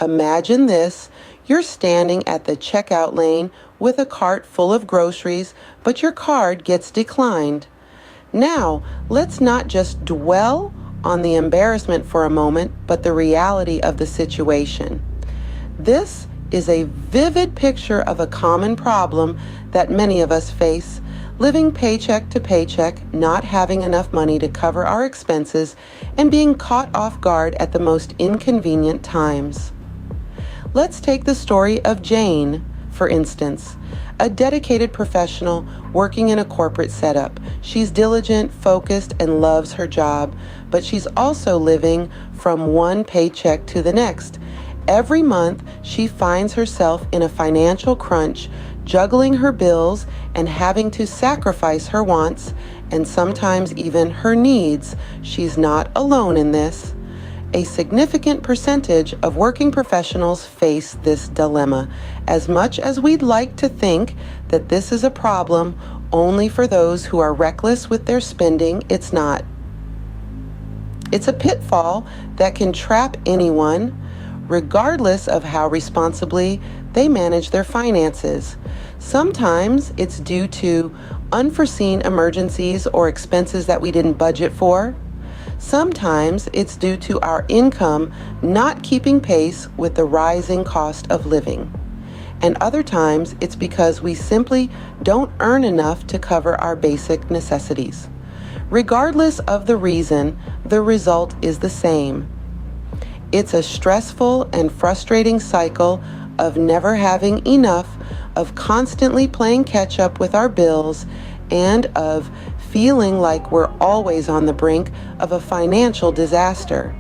Imagine this. You're standing at the checkout lane with a cart full of groceries, but your card gets declined. Now, let's not just dwell on the embarrassment for a moment, but the reality of the situation. This is a vivid picture of a common problem that many of us face, living paycheck to paycheck, not having enough money to cover our expenses, and being caught off guard at the most inconvenient times. Let's take the story of Jane, for instance, a dedicated professional working in a corporate setup. She's diligent, focused, and loves her job, but she's also living from one paycheck to the next. Every month, she finds herself in a financial crunch, juggling her bills and having to sacrifice her wants and sometimes even her needs. She's not alone in this. A significant percentage of working professionals face this dilemma. As much as we'd like to think that this is a problem only for those who are reckless with their spending, it's not. It's a pitfall that can trap anyone, regardless of how responsibly they manage their finances. Sometimes it's due to unforeseen emergencies or expenses that we didn't budget for. Sometimes it's due to our income not keeping pace with the rising cost of living. And other times it's because we simply don't earn enough to cover our basic necessities. Regardless of the reason, the result is the same. It's a stressful and frustrating cycle of never having enough, of constantly playing catch up with our bills, and of feeling like we're always on the brink of a financial disaster.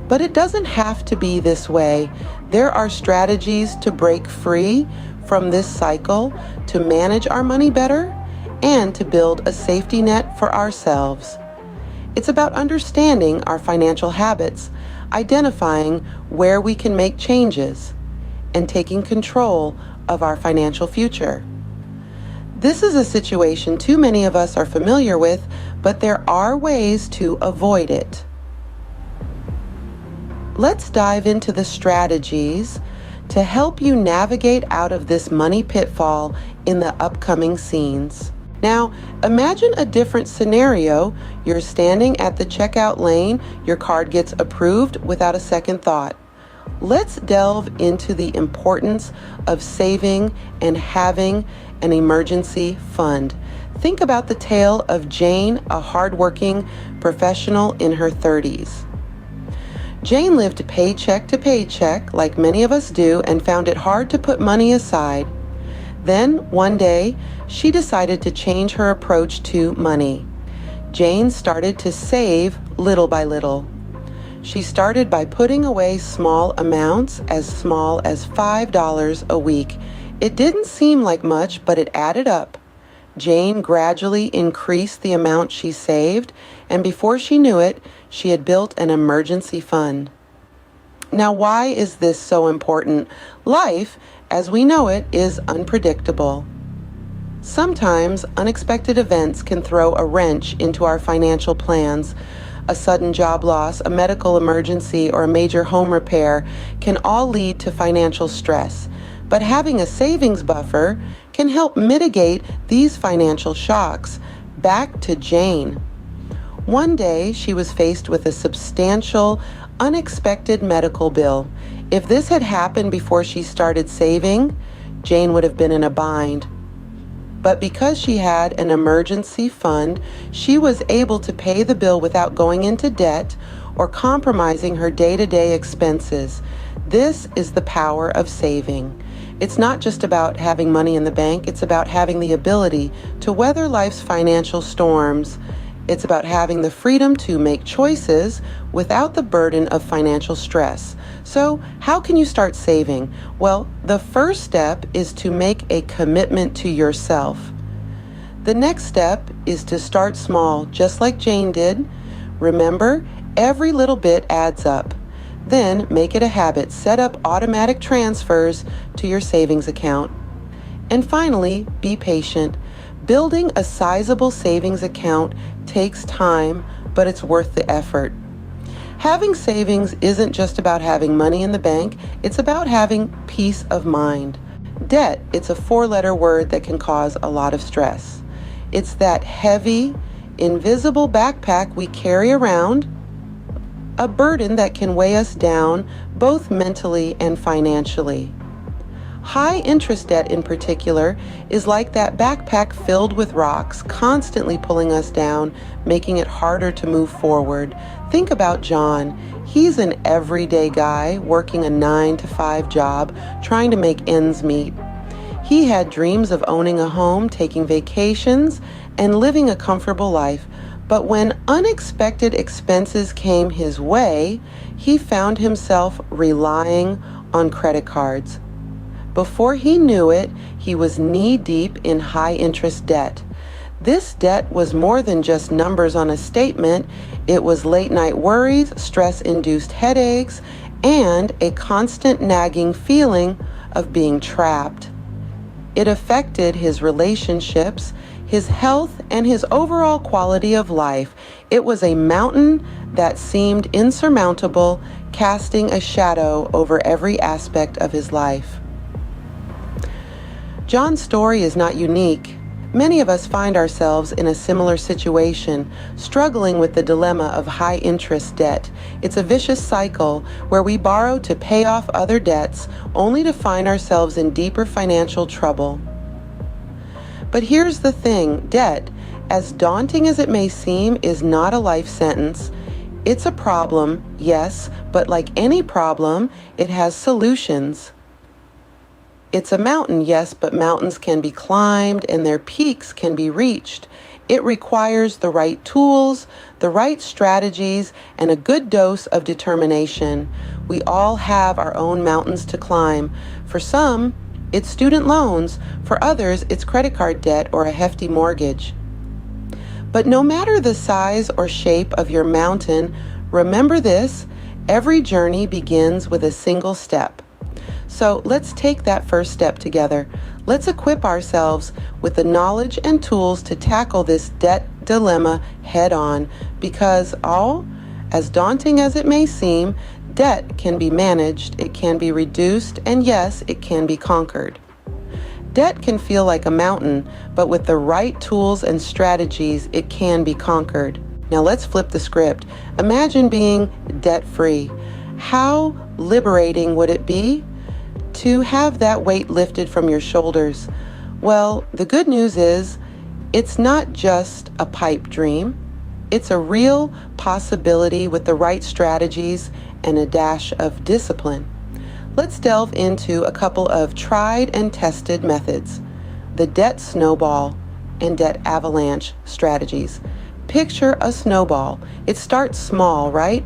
But it doesn't have to be this way. There are strategies to break free from this cycle, to manage our money better, and to build a safety net for ourselves. It's about understanding our financial habits, identifying where we can make changes, and taking control of our financial future. This is a situation too many of us are familiar with, but there are ways to avoid it. Let's dive into the strategies to help you navigate out of this money pitfall in the upcoming scenes. Now, imagine a different scenario. You're standing at the checkout lane, your card gets approved without a second thought. Let's delve into the importance of saving and having an emergency fund. Think about the tale of Jane, a hardworking professional in her 30s. Jane lived paycheck to paycheck, like many of us do, and found it hard to put money aside. Then, one day, she decided to change her approach to money. Jane started to save little by little. She started by putting away small amounts, as small as $5 a week. It didn't seem like much, but it added up. Jane gradually increased the amount she saved, and before she knew it, she had built an emergency fund. Now, why is this so important? Life, as we know it, is unpredictable. Sometimes unexpected events can throw a wrench into our financial plans. A sudden job loss, a medical emergency, or a major home repair can all lead to financial stress. But having a savings buffer can help mitigate these financial shocks. Back to Jane. One day, she was faced with a substantial, unexpected medical bill. If this had happened before she started saving, Jane would have been in a bind. But because she had an emergency fund, she was able to pay the bill without going into debt or compromising her day-to-day expenses. This is the power of saving. It's not just about having money in the bank, it's about having the ability to weather life's financial storms. It's about having the freedom to make choices without the burden of financial stress. So, how can you start saving? Well, the first step is to make a commitment to yourself. The next step is to start small, just like Jane did. Remember, every little bit adds up. Then make it a habit. Set up automatic transfers to your savings account. And finally, be patient. Building a sizable savings account takes time, but it's worth the effort. Having savings isn't just about having money in the bank, it's about having peace of mind. Debt, it's a four-letter word that can cause a lot of stress. It's that heavy, invisible backpack we carry around, a burden that can weigh us down both mentally and financially. High interest debt in particular is like that backpack filled with rocks, constantly pulling us down, making it harder to move forward. Think about John. He's an everyday guy working a 9-to-5 job, trying to make ends meet. He had dreams of owning a home, taking vacations, and living a comfortable life. But when unexpected expenses came his way, he found himself relying on credit cards. Before he knew it, he was knee-deep in high-interest debt. This debt was more than just numbers on a statement. It was late-night worries, stress-induced headaches, and a constant nagging feeling of being trapped. It affected his relationships, his health, and his overall quality of life. It was a mountain that seemed insurmountable, casting a shadow over every aspect of his life. John's story is not unique. Many of us find ourselves in a similar situation, struggling with the dilemma of high interest debt. It's a vicious cycle where we borrow to pay off other debts, only to find ourselves in deeper financial trouble. But here's the thing, debt, as daunting as it may seem, is not a life sentence. It's a problem, yes, but like any problem, it has solutions. It's a mountain, yes, but mountains can be climbed and their peaks can be reached. It requires the right tools, the right strategies, and a good dose of determination. We all have our own mountains to climb. For some, it's student loans. For others, it's credit card debt or a hefty mortgage. But no matter the size or shape of your mountain, remember this: every journey begins with a single step. So let's take that first step together. Let's equip ourselves with the knowledge and tools to tackle this debt dilemma head on, because as daunting as it may seem, debt can be managed, it can be reduced, and yes, it can be conquered. Debt can feel like a mountain, but with the right tools and strategies, it can be conquered. Now let's flip the script. Imagine being debt-free. How liberating would it be to have that weight lifted from your shoulders? Well, the good news is it's not just a pipe dream. It's a real possibility with the right strategies and a dash of discipline. Let's delve into a couple of tried and tested methods: the debt snowball and debt avalanche strategies. Picture a snowball. It starts small, right?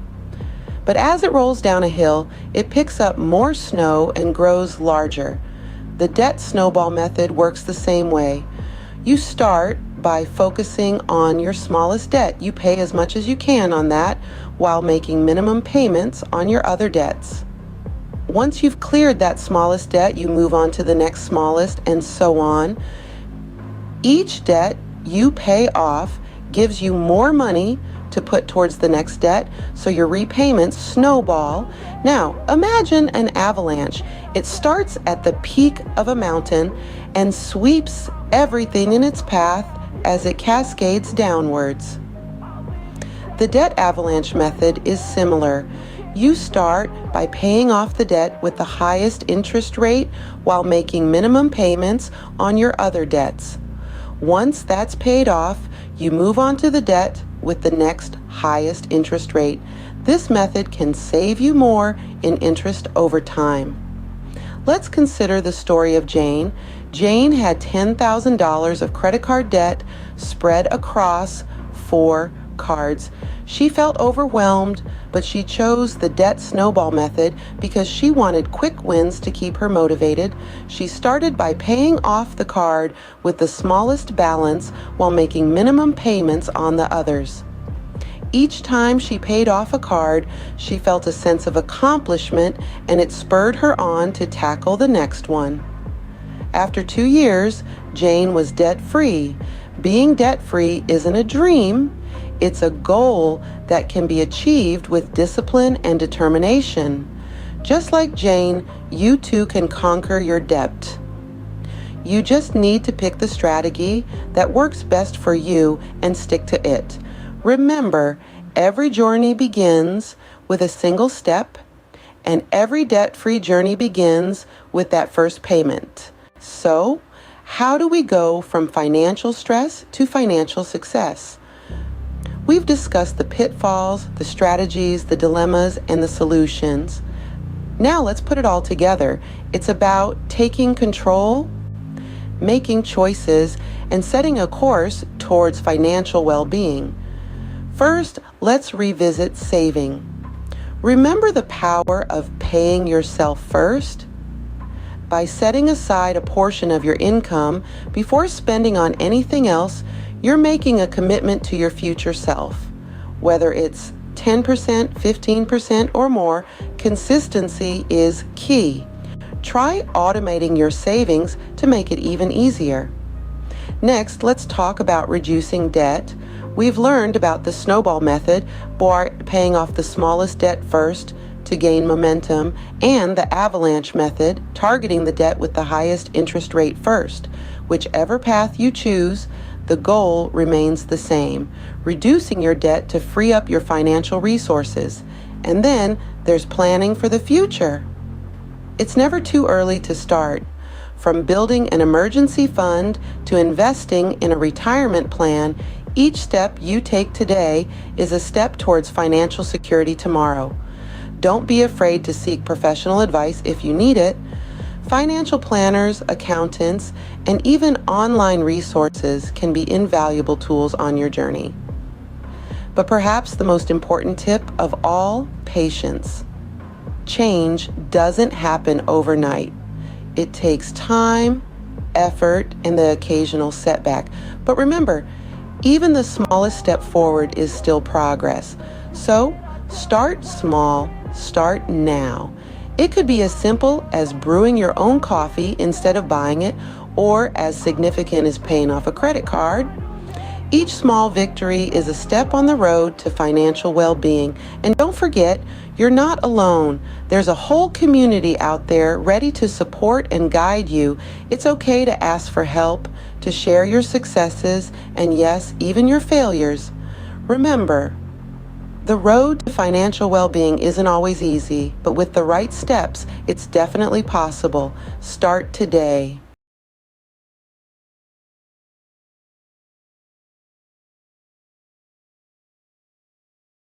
But as it rolls down a hill, it picks up more snow and grows larger. The debt snowball method works the same way. You start by focusing on your smallest debt. You pay as much as you can on that while making minimum payments on your other debts. Once you've cleared that smallest debt, you move on to the next smallest, and so on. Each debt you pay off gives you more money to put towards the next debt, so your repayments snowball. Now, imagine an avalanche. It starts at the peak of a mountain and sweeps everything in its path as it cascades downwards. The debt avalanche method is similar. You start by paying off the debt with the highest interest rate while making minimum payments on your other debts. Once that's paid off, you move on to the debt with the next highest interest rate. This method can save you more in interest over time. Let's consider the story of Jane. Jane had $10,000 of credit card debt spread across 4 cards. She felt overwhelmed, but she chose the debt snowball method because she wanted quick wins to keep her motivated. She started by paying off the card with the smallest balance while making minimum payments on the others. Each time she paid off a card, she felt a sense of accomplishment, and it spurred her on to tackle the next one. After 2 years, Jane was debt-free. Being debt-free isn't a dream. It's a goal that can be achieved with discipline and determination. Just like Jane, you too can conquer your debt. You just need to pick the strategy that works best for you and stick to it. Remember, every journey begins with a single step, and every debt-free journey begins with that first payment. So, how do we go from financial stress to financial success? We've discussed the pitfalls, the strategies, the dilemmas, and the solutions. Now let's put it all together. It's about taking control, making choices, and setting a course towards financial well-being. First, let's revisit saving. Remember the power of paying yourself first? By setting aside a portion of your income before spending on anything else, you're making a commitment to your future self. Whether it's 10%, 15%, or more, consistency is key. Try automating your savings to make it even easier. Next, let's talk about reducing debt. We've learned about the snowball method, paying off the smallest debt first to gain momentum, and the avalanche method, targeting the debt with the highest interest rate first. Whichever path you choose, the goal remains the same, reducing your debt to free up your financial resources. And then there's planning for the future. It's never too early to start. From building an emergency fund to investing in a retirement plan, each step you take today is a step towards financial security tomorrow. Don't be afraid to seek professional advice if you need it. Financial planners, accountants, and even online resources can be invaluable tools on your journey. But perhaps the most important tip of all, patience. Change doesn't happen overnight. It takes time, effort, and the occasional setback. But remember, even the smallest step forward is still progress. So, start small, start now. It could be as simple as brewing your own coffee instead of buying it, or as significant as paying off a credit card. Each small victory is a step on the road to financial well-being. And don't forget, you're not alone. There's a whole community out there ready to support and guide you. It's okay to ask for help, to share your successes, and yes, even your failures. Remember, the road to financial well-being isn't always easy, but with the right steps, it's definitely possible. Start today.